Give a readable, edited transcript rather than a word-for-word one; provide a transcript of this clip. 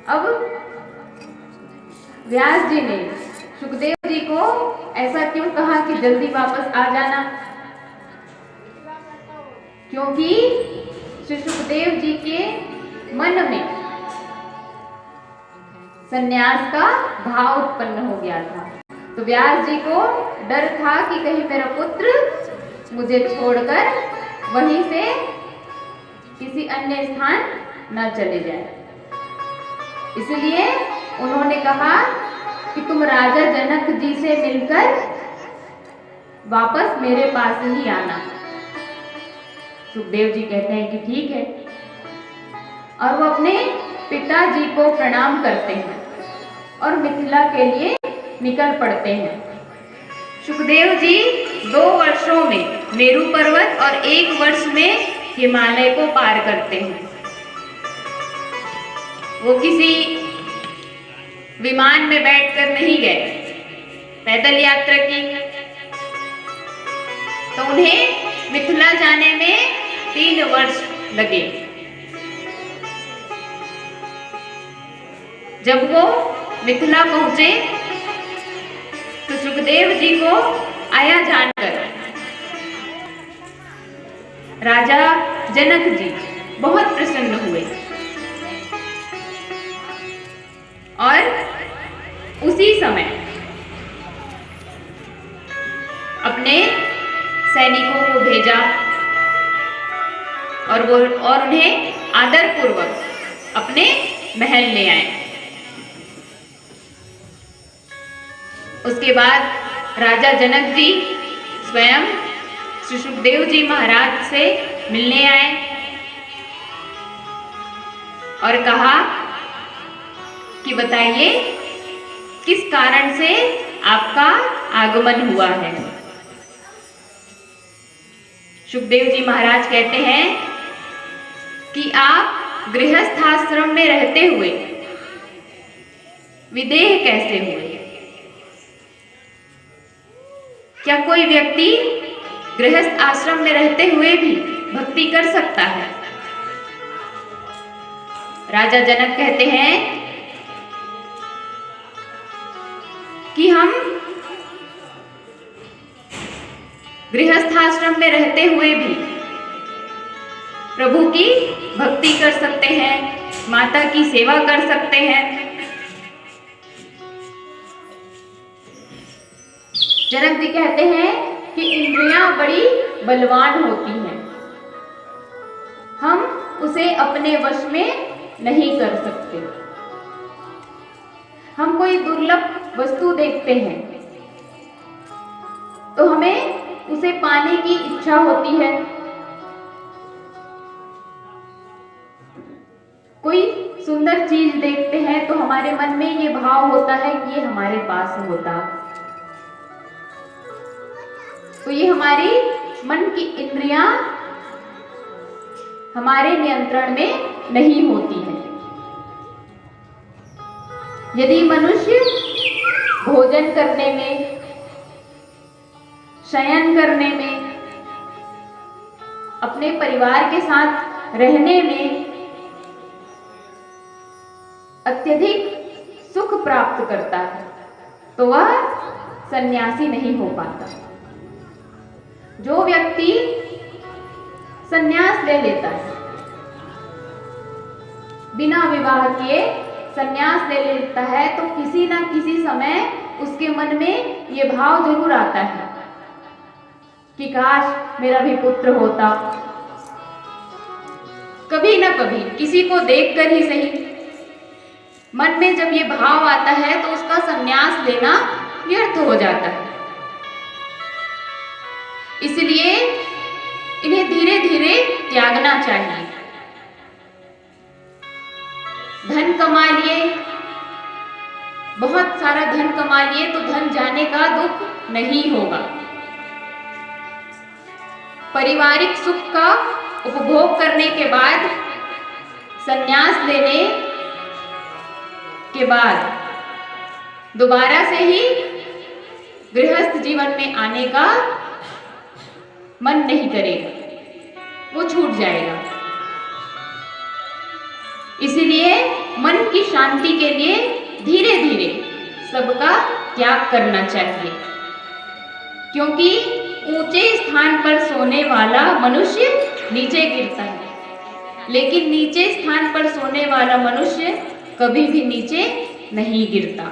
अब व्यास जी ने सुखदेव जी को ऐसा क्यों कहा कि जल्दी वापस आ जाना? क्योंकि श्री सुखदेव जी के मन में संन्यास का भाव उत्पन्न हो गया था। तो व्यास जी को डर था कि कहीं मेरा पुत्र मुझे छोड़कर वहीं से किसी अन्य स्थान न चले जाए। इसलिए उन्होंने कहा कि तुम राजा जनक जी से मिलकर वापस मेरे पास ही आना। सुखदेव जी कहते हैं कि ठीक है, और वो अपने पिताजी को प्रणाम करते हैं और मिथिला के लिए निकल पड़ते हैं। सुखदेव जी 2 वर्षों में मेरू पर्वत और 1 वर्ष में हिमालय को पार करते हैं। वो किसी विमान में बैठकर नहीं गए, पैदल यात्रा की। तो उन्हें मिथिला जाने में 3 वर्ष लगे। जब वो मिथिला पहुंचे तो सुखदेव जी को आया जानकर राजा जनक जी बहुत प्रसन्न हुए और उसी समय अपने सैनिकों को भेजा और उन्हें आदरपूर्वक अपने महल ले आए। उसके बाद राजा जनक जी स्वयं श्री सुखदेव जी महाराज से मिलने आए और कहा कि बताइए किस कारण से आपका आगमन हुआ है। सुखदेव जी महाराज कहते हैं कि आप गृहस्थ आश्रम में रहते हुए विदेह कैसे हुए? क्या कोई व्यक्ति गृहस्थ आश्रम में रहते हुए भी भक्ति कर सकता है? राजा जनक कहते हैं कि हम गृहस्थ आश्रम में रहते हुए भी प्रभु की भक्ति कर सकते हैं, माता की सेवा कर सकते हैं। जनक जी कहते हैं कि इंद्रियां बड़ी बलवान होती हैं, हम उसे अपने वश में नहीं कर सकते। हम कोई दुर्लभ वस्तु देखते हैं तो हमें उसे पाने की इच्छा होती है। कोई सुंदर चीज देखते हैं तो हमारे मन में ये भाव होता है कि ये हमारे पास होता। तो ये हमारी मन की इंद्रियां हमारे नियंत्रण में नहीं होती है। यदि मनुष्य भोजन करने में, शयन करने में, अपने परिवार के साथ रहने में अत्यधिक सुख प्राप्त करता है तो वह सन्यासी नहीं हो पाता। जो व्यक्ति सन्यास ले लेता है, बिना विवाह किए सन्यास ले लेता है, तो किसी ना किसी समय उसके मन में ये भाव जरूर आता है कि काश मेरा भी पुत्र होता। कभी ना कभी किसी को देखकर ही सही मन में जब ये भाव आता है तो उसका सन्यास लेना व्यर्थ हो जाता है। इसलिए इन्हें धीरे धीरे त्यागना चाहिए। धन कमा लिए, बहुत सारा धन कमा लिए तो धन जाने का दुख नहीं होगा। पारिवारिक सुख का उपभोग करने के बाद, संन्यास लेने के बाद दोबारा से ही गृहस्थ जीवन में आने का मन नहीं करेगा, वो छूट जाएगा। इसीलिए मन की शांति के लिए धीरे धीरे सबका त्याग करना चाहिए, क्योंकि ऊंचे स्थान पर सोने वाला मनुष्य नीचे गिरता है, लेकिन नीचे स्थान पर सोने वाला मनुष्य कभी भी नीचे नहीं गिरता।